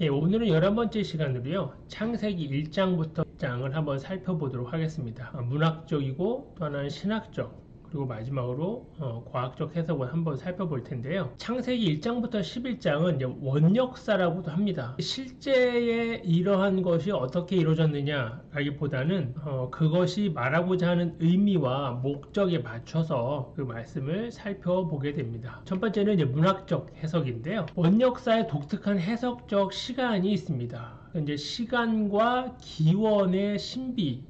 예, 오늘은 11번째 시간으로요. 창세기 1장부터 1장을 한번 살펴보도록 하겠습니다. 문학적이고 또 하나는 신학적, 그리고 마지막으로 과학적 해석을 한번 살펴볼 텐데요. 창세기 1장부터 11장은 이제 원역사라고도 합니다. 실제에 이러한 것이 어떻게 이루어졌느냐라기보다는 그것이 말하고자 하는 의미와 목적에 맞춰서 그 말씀을 살펴보게 됩니다. 첫 번째는 이제 문학적 해석인데요. 원역사의 독특한 해석적 시간이 있습니다. 이제 시간과 기원의 신비,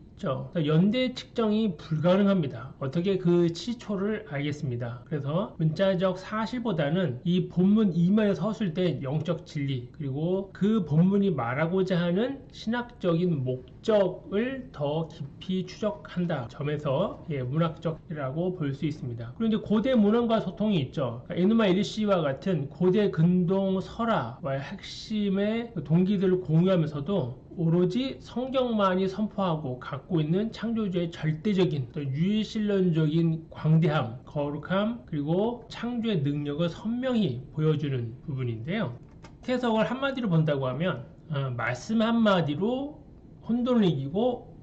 연대 측정이 불가능합니다. 어떻게 그 시초를 알겠습니다. 그래서 문자적 사실보다는 이 본문 이면에 섰을 때 영적 진리, 그리고 그 본문이 말하고자 하는 신학적인 목적을 더 깊이 추적한다 점에서 문학적이라고 볼 수 있습니다. 그리고 이제 고대 문헌과 소통이 있죠. 에누마 엘리시와 같은 고대 근동 설화와의 핵심의 동기들을 공유하면서도 오로지 성경만이 선포하고 갖고 있는 창조주의 절대적인 또 유일신론적인 광대함, 거룩함, 그리고 창조의 능력을 선명히 보여주는 부분인데요. 해석을 한마디로 본다고 하면 말씀 한마디로 혼돈을 이기고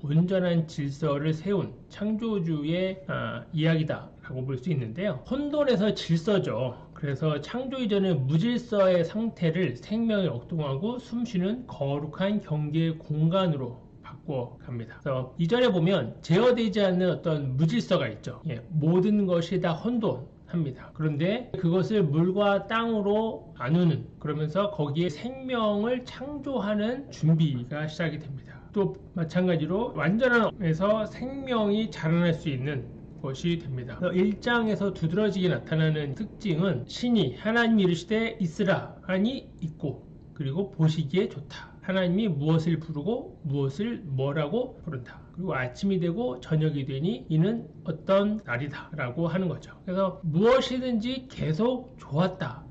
온전한 질서를 세운 창조주의 이야기다 라고 볼 수 있는데요. 혼돈에서 질서죠. 그래서 창조 이전의 무질서의 상태를 생명이 역동하고 숨쉬는 거룩한 경계의 공간으로 바꿔갑니다. 그래서 이전에 보면 제어되지 않는 어떤 무질서가 있죠. 모든 것이 다 혼돈합니다. 그런데 그것을 물과 땅으로 나누는, 그러면서 거기에 생명을 창조하는 준비가 시작이 됩니다. 또 마찬가지로 완전함에서 생명이 자라날 수 있는 것이 됩니다. 1장에서 두드러지게 나타나는 특징은 신이 하나님이 이르시되 있으라 하니 있고, 그리고 보시기에 좋다. 하나님이 무엇을 부르고 무엇을 뭐라고 부른다. 그리고 아침이 되고 저녁이 되니 이는 어떤 날이다 라고 하는 거죠. 그래서 무엇이든지 계속 좋았다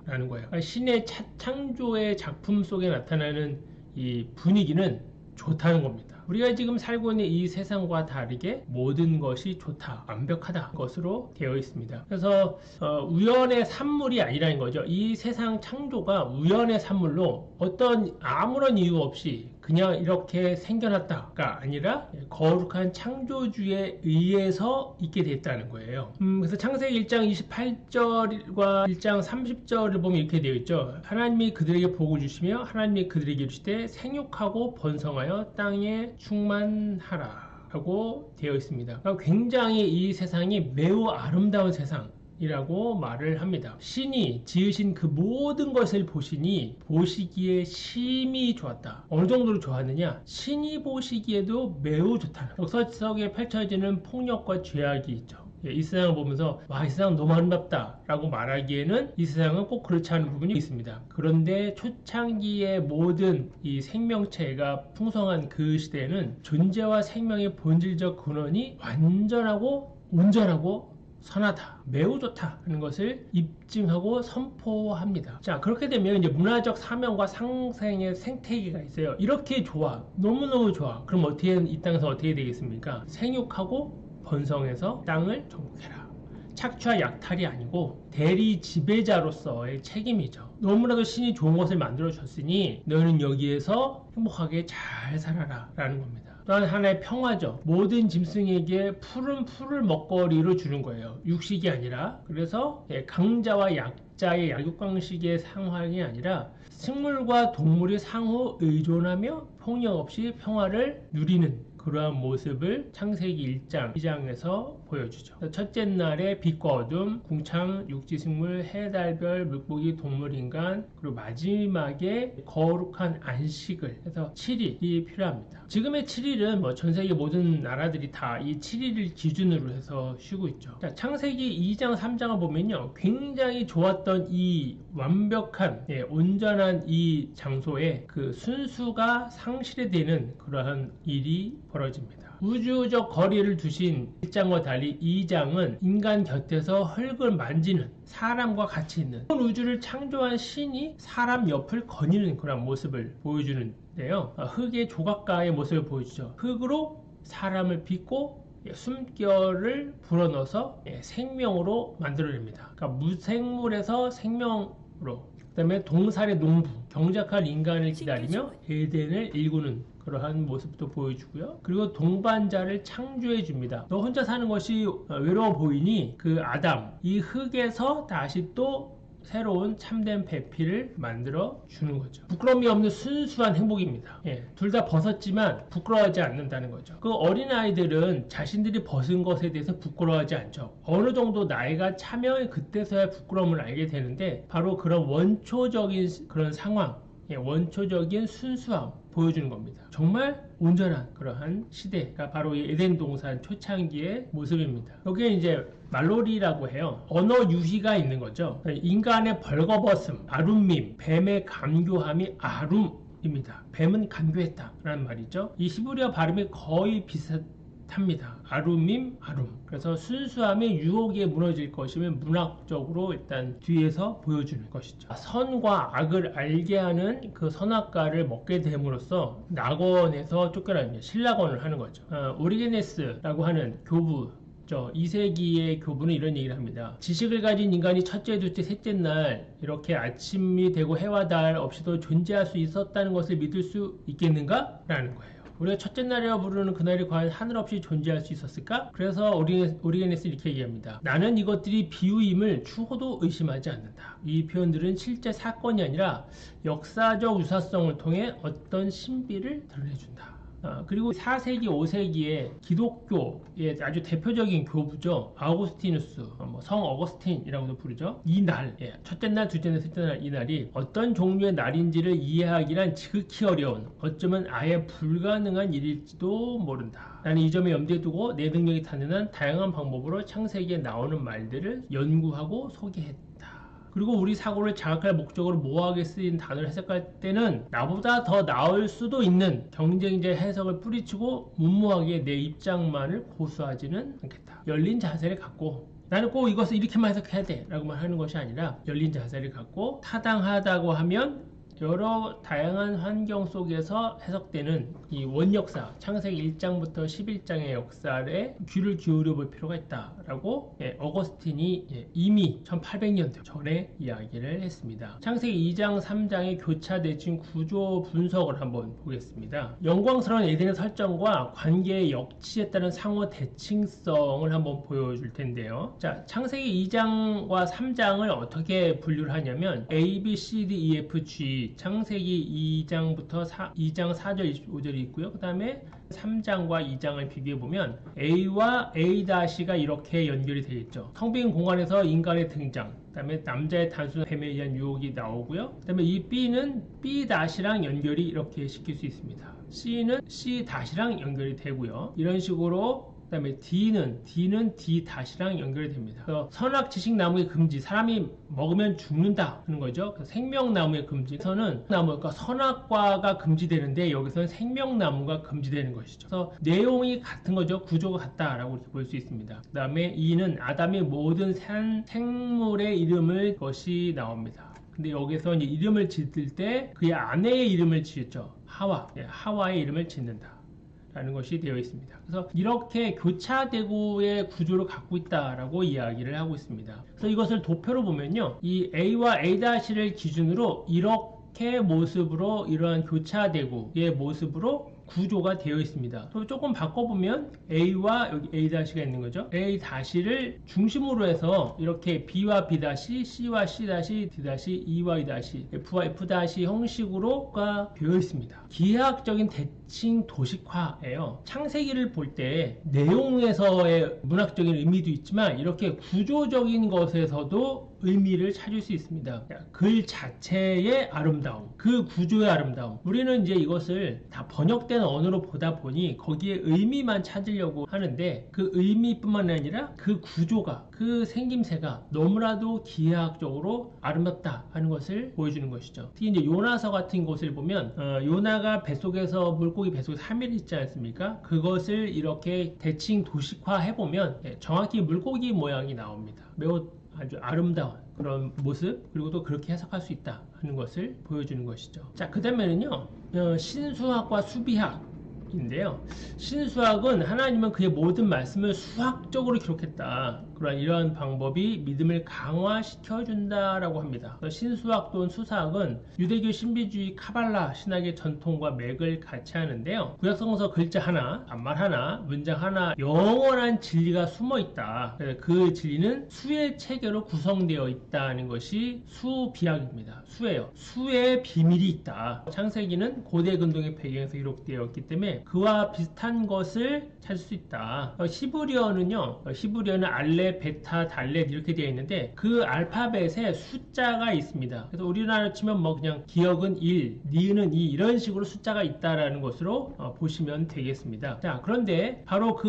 라는 거예요. 그러니까 신의 창조의 작품 속에 나타나는 이 분위기는 좋다는 겁니다. 우리가 지금 살고 있는 이 세상과 다르게 모든 것이 좋다, 완벽하다 것으로 되어 있습니다. 그래서 우연의 산물이 아니라는 거죠. 이 세상 창조가 우연의 산물로 어떤 아무런 이유 없이 그냥 이렇게 생겨났다가 아니라 거룩한 창조주에 의해서 있게 됐다는 거예요. 그래서 창세기 1장 28절과 1장 30절을 보면 이렇게 되어 있죠. 하나님이 그들에게 복을 주시며 하나님이 그들에게 이르시되 생육하고 번성하여 땅에 충만하라 하고 되어 있습니다. 그러니까 굉장히 이 세상이 매우 아름다운 세상 이라고 말을 합니다. 신이 지으신 그 모든 것을 보시니 보시기에 심히 좋았다. 어느 정도로 좋았느냐? 신이 보시기에도 매우 좋다. 역사 속에 펼쳐지는 폭력과 죄악이 있죠. 이 세상을 보면서 이 세상 너무 아름답다 라고 말하기에는 이 세상은 꼭 그렇지 않은 부분이 있습니다. 그런데 초창기의 모든 이 생명체가 풍성한 그 시대에는 존재와 생명의 본질적 근원이 완전하고 온전하고 선하다, 매우 좋다 하는 것을 입증하고 선포합니다. 자, 그렇게 되면 이제 문화적 사명과 상생의 생태계가 있어요. 이렇게 좋아, 너무너무 좋아. 그럼 이 땅에서 어떻게 되겠습니까? 생육하고 번성해서 땅을 정복해라. 착취와 약탈이 아니고 대리 지배자로서의 책임이죠. 너무나도 신이 좋은 것을 만들어 줬으니 너는 여기에서 행복하게 잘 살아라 라는 겁니다. 또한 하나의 평화죠. 모든 짐승에게 푸른 풀을 먹거리로 주는 거예요. 육식이 아니라. 그래서 강자와 약자의 약육강식의 상황이 아니라 식물과 동물이 상호 의존하며 폭력 없이 평화를 누리는 그러한 모습을 창세기 1장, 2장에서 보여주죠. 첫째 날에 빛과 어둠, 궁창, 육지식물, 해, 달, 별, 물고기, 동물, 인간, 그리고 마지막에 거룩한 안식을 해서 7일이 필요합니다. 지금의 7일은 전 세계 모든 나라들이 다 이 7일을 기준으로 해서 쉬고 있죠. 자, 창세기 2장, 3장을 보면요. 굉장히 좋았던 이 완벽한, 온전한 이 장소에 그 순수가 상실이 되는 그러한 일이 벌어집니다. 우주적 거리를 두신 1장과 달리 2장은 인간 곁에서 흙을 만지는, 사람과 같이 있는, 우주를 창조한 신이 사람 옆을 거니는 그런 모습을 보여주는데요. 흙의 조각가의 모습을 보여주죠. 흙으로 사람을 빚고 숨결을 불어넣어서 생명으로 만들어냅니다. 그러니까 무생물에서 생명으로 그다음에 동살의 농부, 경작할 인간을 기다리며 에덴을 일구는 그러한 모습도 보여주고요. 그리고 동반자를 창조해 줍니다. 너 혼자 사는 것이 외로워 보이니 그 아담, 이 흙에서 다시 또 새로운 참된 배필을 만들어 주는 거죠. 부끄러움이 없는 순수한 행복입니다. 둘 다 벗었지만 부끄러워하지 않는다는 거죠. 그 어린아이들은 자신들이 벗은 것에 대해서 부끄러워하지 않죠. 어느 정도 나이가 차면 그때서야 부끄러움을 알게 되는데 바로 그런 원초적인 그런 상황, 원초적인 순수함 보여주는 겁니다. 정말 온전한 그러한 시대가 바로 이 에덴 동산 초창기의 모습입니다. 여기에 이제 말로리라고 해요. 언어 유희가 있는 거죠. 인간의 벌거벗음, 아룸밈, 뱀의 간교함이 아룸입니다. 뱀은 간교했다 라는 말이죠. 이 히브리어 발음이 거의 비슷합니다. 아룸임, 아룸. 그래서 순수함의 유혹에 무너질 것이면 문학적으로 일단 뒤에서 보여주는 것이죠. 선과 악을 알게 하는 그 선악과를 먹게 됨으로써 낙원에서 쫓겨나는 신락원을 하는 거죠. 오리게네스라고 하는 교부 2세기의 교부는 이런 얘기를 합니다. 지식을 가진 인간이 첫째, 둘째, 셋째 날 이렇게 아침이 되고 해와 달 없이도 존재할 수 있었다는 것을 믿을 수 있겠는가? 라는 거예요. 우리가 첫째 날이라고 부르는 그날이 과연 하늘 없이 존재할 수 있었을까? 그래서 오리게네스 이렇게 얘기합니다. 나는 이것들이 비유임을 추호도 의심하지 않는다. 이 표현들은 실제 사건이 아니라 역사적 유사성을 통해 어떤 신비를 드러내준다. 그리고 4세기, 5세기에 기독교의 아주 대표적인 교부죠. 아우구스티누스, 성 어거스틴이라고도 부르죠. 이 날, 첫째 날, 둘째 날, 셋째 날, 이 날이 어떤 종류의 날인지를 이해하기란 지극히 어려운, 어쩌면 아예 불가능한 일일지도 모른다. 나는 이 점에 염두에 두고 내 능력이 타는 다양한 방법으로 창세기에 나오는 말들을 연구하고 소개했다. 그리고 우리 사고를 자극할 목적으로 모호하게 쓰인 단어를 해석할 때는 나보다 더 나을 수도 있는 경쟁자의 해석을 뿌리치고 문무하게 내 입장만을 고수하지는 않겠다. 열린 자세를 갖고 나는 꼭 이것을 이렇게만 해석해야 돼 라고만 하는 것이 아니라 열린 자세를 갖고 타당하다고 하면 여러 다양한 환경 속에서 해석되는 이 원역사, 창세기 1장부터 11장의 역사에 귀를 기울여 볼 필요가 있다라고 어거스틴이 이미 1800년 전에 이야기를 했습니다. 창세기 2장, 3장의 교차 대칭 구조 분석을 한번 보겠습니다. 영광스러운 에덴의 설정과 관계의 역치에 따른 상호 대칭성을 한번 보여줄 텐데요. 자, 창세기 2장과 3장을 어떻게 분류를 하냐면 A, B, C, D, E, F, G 창세기 2장부터 2장 4절 25절이 있고요. 그 다음에 3장과 2장을 비교해보면 A와 A-가 이렇게 연결이 되어 있죠. 텅빈 공간에서 인간의 등장, 그 다음에 남자의 단순한 뱀에 의한 유혹이 나오고요. 그 다음에 이 B는 B-랑 연결이 이렇게 시킬 수 있습니다. C는 C-랑 연결이 되고요. 이런 식으로 그 다음에 D는 D-랑 연결이 됩니다. 그래서 선악지식나무의 금지, 사람이 먹으면 죽는다 하는 거죠. 생명나무의 금지에서는 그러니까 선악과가 금지되는데 여기서는 생명나무가 금지되는 것이죠. 그래서 내용이 같은 거죠. 구조가 같다라고 이렇게 볼 수 있습니다. 그 다음에 E는 아담이 모든 생물의 이름을 것이 나옵니다. 근데 여기서 이제 이름을 짓을 때 그의 아내의 이름을 지었죠. 하와의 이름을 짓는다 라는 것이 되어 있습니다. 그래서 이렇게 교차대구의 구조를 갖고 있다라고 이야기를 하고 있습니다. 그래서 이것을 도표로 보면요, 이 A와 A-를 기준으로 이렇게 모습으로 이러한 교차대구의 모습으로 구조가 되어 있습니다. 또 조금 바꿔보면 A와 여기 A-가 있는 거죠. A-를 중심으로 해서 이렇게 B와 B-, C와 C-, D-, E와 E-, F와 F- 형식으로가 되어 있습니다. 기하학적인 대칭 도식화예요. 창세기를 볼 때 내용에서의 문학적인 의미도 있지만 이렇게 구조적인 것에서도 의미를 찾을 수 있습니다. 글 자체의 아름다움, 그 구조의 아름다움. 우리는 이제 이것을 다 번역된 언어로 보다 보니 거기에 의미만 찾으려고 하는데 그 의미뿐만 아니라 그 구조가, 그 생김새가 너무나도 기하학적으로 아름답다 하는 것을 보여주는 것이죠. 특히 이제 요나서 같은 곳을 보면 요나가 뱃속에서 물고기 뱃속에 3일 있지 않습니까? 그것을 이렇게 대칭 도식화 해보면 정확히 물고기 모양이 나옵니다. 매우 아주 아름다운 그런 모습, 그리고 또 그렇게 해석할 수 있다 하는 것을 보여주는 것이죠. 자, 그 다음에는요, 신수학과 수비학인데요. 신수학은 하나님은 그의 모든 말씀을 수학적으로 기록했다. 이러한 방법이 믿음을 강화시켜준다라고 합니다. 신수학 또는 수사학은 유대교 신비주의 카발라 신학의 전통과 맥을 같이 하는데요. 구약성서 글자 하나, 반말 하나, 문장 하나 영원한 진리가 숨어 있다. 그 진리는 수의 체계로 구성되어 있다는 것이 수비약입니다. 수예요. 수의 비밀이 있다. 창세기는 고대 근동의 배경에서 기록되어 있기 때문에 그와 비슷한 것을 찾을 수 있다. 히브리어는 알렙, 베타, 달렛 이렇게 되어 있는데 그 알파벳에 숫자가 있습니다. 그래서 우리나라로 치면 그냥 기억은 1, 니은은 2 이런 식으로 숫자가 있다라는 것으로 보시면 되겠습니다. 자, 그런데 바로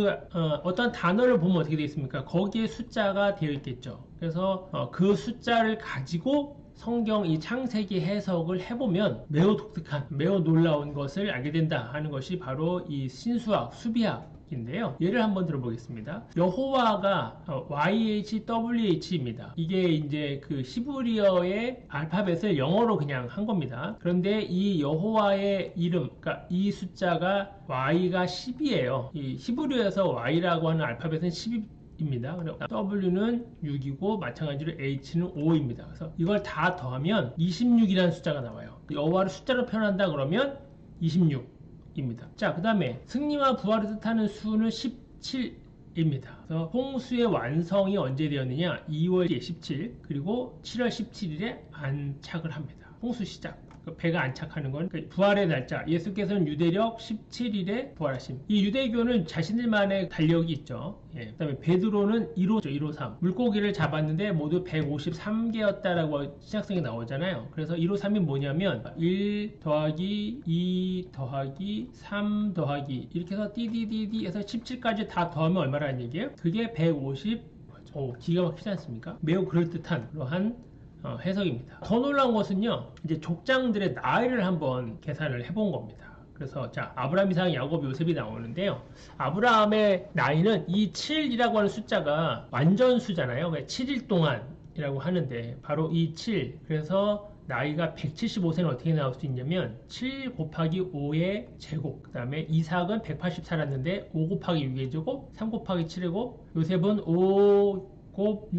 어떤 단어를 보면 어떻게 되어 있습니까? 거기에 숫자가 되어 있겠죠. 그래서 그 숫자를 가지고 성경 이 창세기 해석을 해보면 매우 독특한, 매우 놀라운 것을 알게 된다 하는 것이 바로 이 신수학, 수비학인데요. 예를 한번 들어보겠습니다. 여호와가 YHWH입니다. 이게 이제 그 히브리어의 알파벳을 영어로 그냥 한 겁니다. 그런데 이 여호와의 이름, 그러니까 이 숫자가 Y가 10이에요. 이 히브리어에서 Y라고 하는 알파벳은 10입니다. W는 6이고 마찬가지로 H는 5입니다. 그래서 이걸 다 더하면 26이라는 숫자가 나와요. 여호와를 숫자로 표현한다 그러면 26입니다. 자, 그 다음에 승리와 부활을 뜻하는 수는 17입니다. 그래서 홍수의 완성이 언제 되었느냐? 2월 17 그리고 7월 17일에 안착을 합니다. 홍수 시작. 배가 안착하는 건 부활의 날짜. 예수께서는 유대력 17일에 부활하심. 이 유대교는 자신들만의 달력이 있죠. 그 다음에 베드로는 153. 물고기를 잡았는데 모두 153개였다라고 신약성에 나오잖아요. 그래서 153이 뭐냐면 1 더하기 2 더하기 3 더하기 이렇게 해서 띠디디디 해서 17까지 다 더하면 얼마라는 얘기예요? 그게 150. 기가 막히지 않습니까? 매우 그럴듯한 그러한 해석입니다. 더 놀라운 것은요, 이제 족장들의 나이를 한번 계산을 해본 겁니다. 그래서 자, 아브라함, 이삭, 야곱, 요셉이 나오는데요. 아브라함의 나이는 이 7이라고 하는 숫자가 완전수잖아요. 7일 동안이라고 하는데 바로 이 7. 그래서 나이가 175세는 어떻게 나올 수 있냐면 7 곱하기 5의 제곱. 그 다음에 이삭은 180 살았는데 5 곱하기 6의 제곱, 3 곱하기 7의 곱. 요셉은 5 곱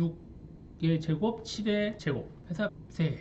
6의 제곱, 7의 제곱. 해서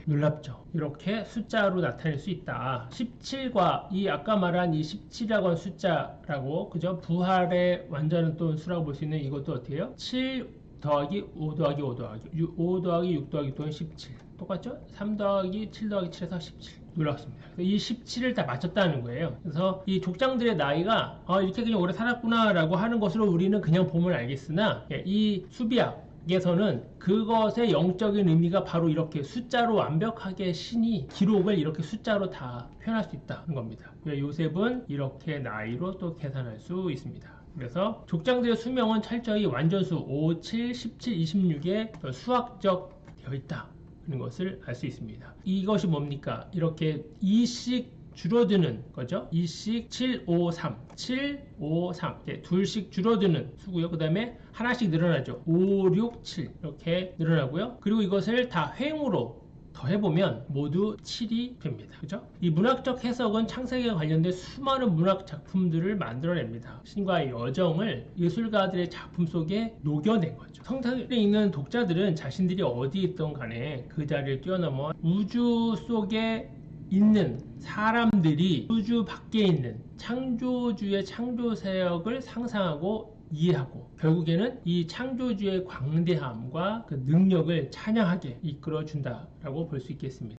놀랍죠. 이렇게 숫자로 나타낼 수 있다. 17과 이 아까 말한 이 17이라고 하는 숫자라고, 그죠? 부활의 완전한 또 수라고 볼 수 있는 이것도 어떻게 해요? 7 더하기 5 더하기 5 더하기 5 더하기 6 더하기 6 더하기 17. 똑같죠? 3 더하기 7 더하기 7에서 17. 놀랍습니다. 이 17을 다 맞췄다는 거예요. 그래서 이 족장들의 나이가 이렇게 그냥 오래 살았구나 라고 하는 것으로 우리는 그냥 보면 알겠으나, 이 수비학에서는 그것의 영적인 의미가 바로 이렇게 숫자로 완벽하게 신이 기록을 이렇게 숫자로 다 표현할 수 있다는 겁니다. 요셉은 이렇게 나이로 또 계산할 수 있습니다. 그래서 족장들의 수명은 철저히 완전수 5, 7, 17, 26에 수학적 되어 있다 는 것을 알 수 있습니다. 이것이 뭡니까? 이렇게 2씩 줄어드는 거죠. 2씩 7, 5, 3 7, 5, 3 둘씩 줄어드는 수고요. 그 다음에 하나씩 늘어나죠. 5, 6, 7 이렇게 늘어나고요. 그리고 이것을 다 횡으로 더해보면 모두 7이 됩니다. 그죠? 이 문학적 해석은 창세기와 관련된 수많은 문학 작품들을 만들어냅니다. 신과의 여정을 예술가들의 작품 속에 녹여낸 거죠. 성경에 있는 독자들은 자신들이 어디 있던 간에 그 자리를 뛰어넘어 우주 속에 있는 사람들이 우주 밖에 있는 창조주의 창조세력을 상상하고 이해하고 결국에는 이 창조주의 광대함과 그 능력을 찬양하게 이끌어 준다라고 볼 수 있겠습니다.